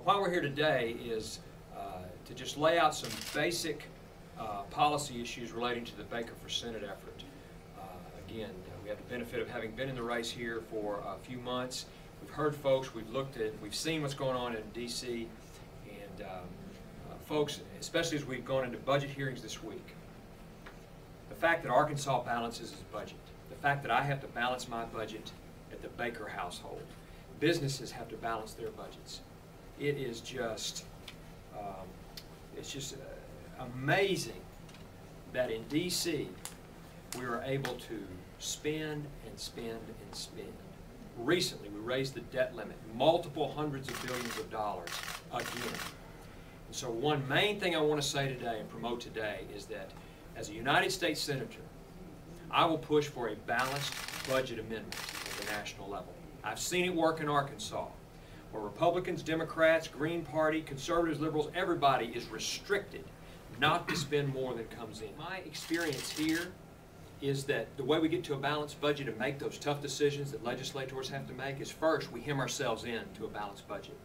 why we're here today is to just lay out some basic policy issues relating to the Baker for Senate effort. Again, we have the benefit of having been in the race here for a few months. We've heard folks, we've seen what's going on in D.C., and folks, especially as we've gone into budget hearings this week, the fact that Arkansas balances its budget, the fact that I have to balance my budget at the Baker household, businesses have to balance their budgets. It is just, amazing that in D.C. we are able to spend and spend and spend. Recently, we raised the debt limit, multiple hundreds of billions of dollars again. And so one main thing I want to say today and promote today is that as a United States Senator, I will push for a balanced budget amendment at the national level. I've seen it work in Arkansas, where Republicans, Democrats, Green Party, conservatives, liberals, everybody is restricted not to spend more than comes in. My experience here is that the way we get to a balanced budget and make those tough decisions that legislators have to make is first we hem ourselves in to a balanced budget.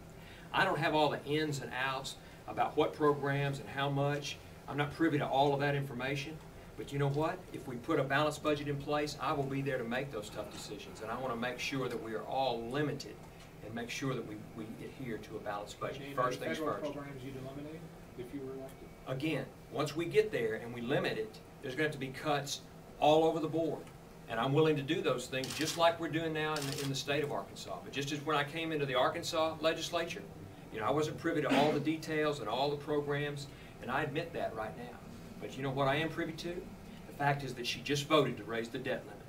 I don't have all the ins and outs about what programs and how much. I'm not privy to all of that information, but you know what? If we put a balanced budget in place, I will be there to make those tough decisions, and I want to make sure that we are all limited and make sure that we adhere to a balanced budget. First things first. Programs you'd eliminate if you were elected? Again, once we get there and we limit it, there's going to have to be cuts all over the board. And I'm willing to do those things just like we're doing now in the state of Arkansas. But just as when I came into the Arkansas legislature, you know, I wasn't privy to all the details and all the programs, and I admit that right now. But you know what I am privy to? The fact is that she just voted to raise the debt limit.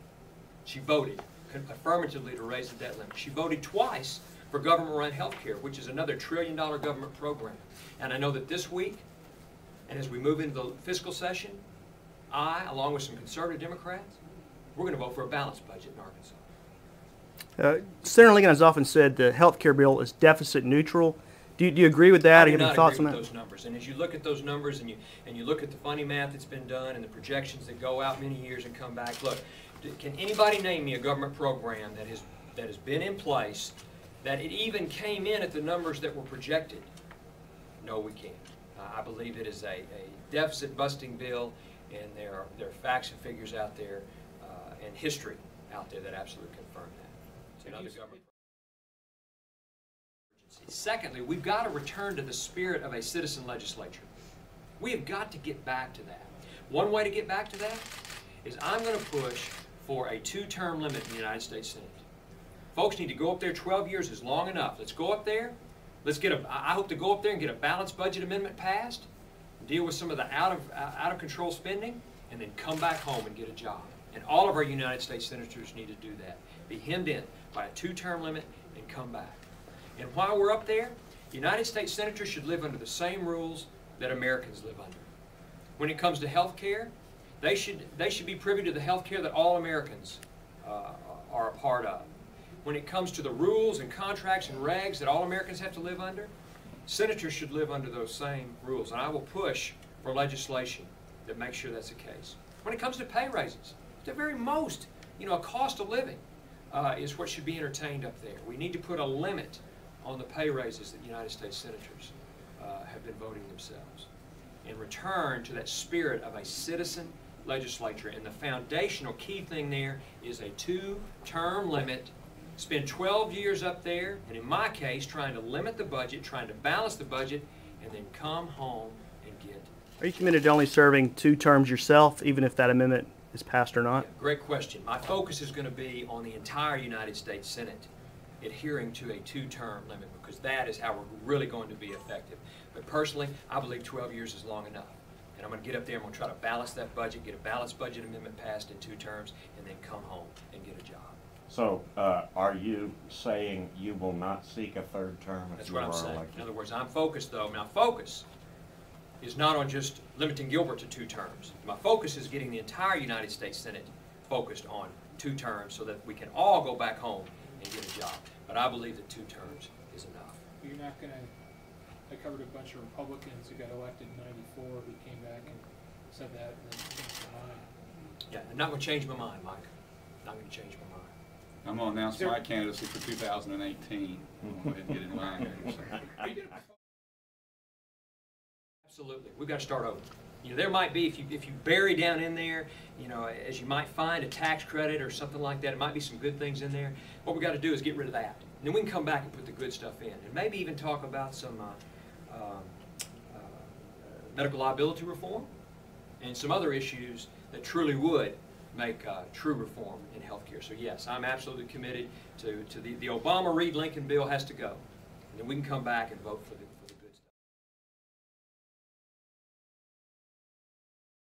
She voted affirmatively to raise the debt limit. She voted twice for government-run health care, which is another $1 trillion government program. And I know that this week, and as we move into the fiscal session, I, along with some conservative Democrats, we're going to vote for a balanced budget in Arkansas. Senator Lincoln has often said the health care bill is deficit neutral. Do you agree with that? I do have any thoughts on that? Those numbers. And as you look at those numbers and you look at the funny math that's been done and the projections that go out many years and come back, look, can anybody name me a government program that has been in place that it even came in at the numbers that were projected? No, we can't. I believe it is a deficit busting bill, and there are facts and figures out there and history out there that absolutely confirm that. So another government. Secondly, we've got to return to the spirit of a citizen legislature. We have got to get back to that. One way to get back to that is I'm going to push for a 2-term limit in the United States Senate. Folks need to go up there. 12 years is long enough. Let's go up there. I hope to go up there and get a balanced budget amendment passed, deal with some of the out of control spending, and then come back home and get a job. And all of our United States senators need to do that. Be hemmed in by a 2-term limit and come back. And while we're up there, United States senators should live under the same rules that Americans live under. When it comes to health care, they should be privy to the health care that all Americans are a part of. When it comes to the rules and contracts and regs that all Americans have to live under, senators should live under those same rules. And I will push for legislation that makes sure that's the case. When it comes to pay raises, the very most, a cost of living is what should be entertained up there. We need to put a limit on the pay raises that United States senators have been voting themselves, and return to that spirit of a citizen legislature. And the foundational key thing there is a 2-term limit. Spend 12 years up there, and in my case, trying to limit the budget, trying to balance the budget, and then come home and get. Are you committed to only serving 2 terms yourself, even if that amendment is passed or not? Yeah, great question. My focus is going to be on the entire United States Senate adhering to a 2-term limit, because that is how we're really going to be effective. But personally, I believe 12 years is long enough. And I'm going to get up there, I'm going to try to balance that budget, get a balanced budget amendment passed in 2 terms, and then come home and get a job. So, are you saying you will not seek a 3rd term if That's you what are I'm saying. elected? In other words, I'm focused, though. Now, focus is not on just limiting Gilbert to 2 terms. My focus is getting the entire United States Senate focused on 2 terms so that we can all go back home and get a job. But I believe that 2 terms is enough. You're not going to. I covered a bunch of Republicans who got elected in '94 who came back and said that and then changed their mind. Yeah, I'm not going to change my mind, Mike. Not going to change my mind. I'm going to announce my candidacy for 2018. I'm going to go ahead and get in line here. So. Absolutely. We've got to start over. You know, there might be, if you bury down in there, you know, as you might find a tax credit or something like that, it might be some good things in there. What we got to do is get rid of that. And then we can come back and put the good stuff in. And maybe even talk about some medical liability reform and some other issues that truly would make true reform in healthcare. So yes, I'm absolutely committed to the Obama-Reed-Lincoln bill has to go. And then we can come back and vote for the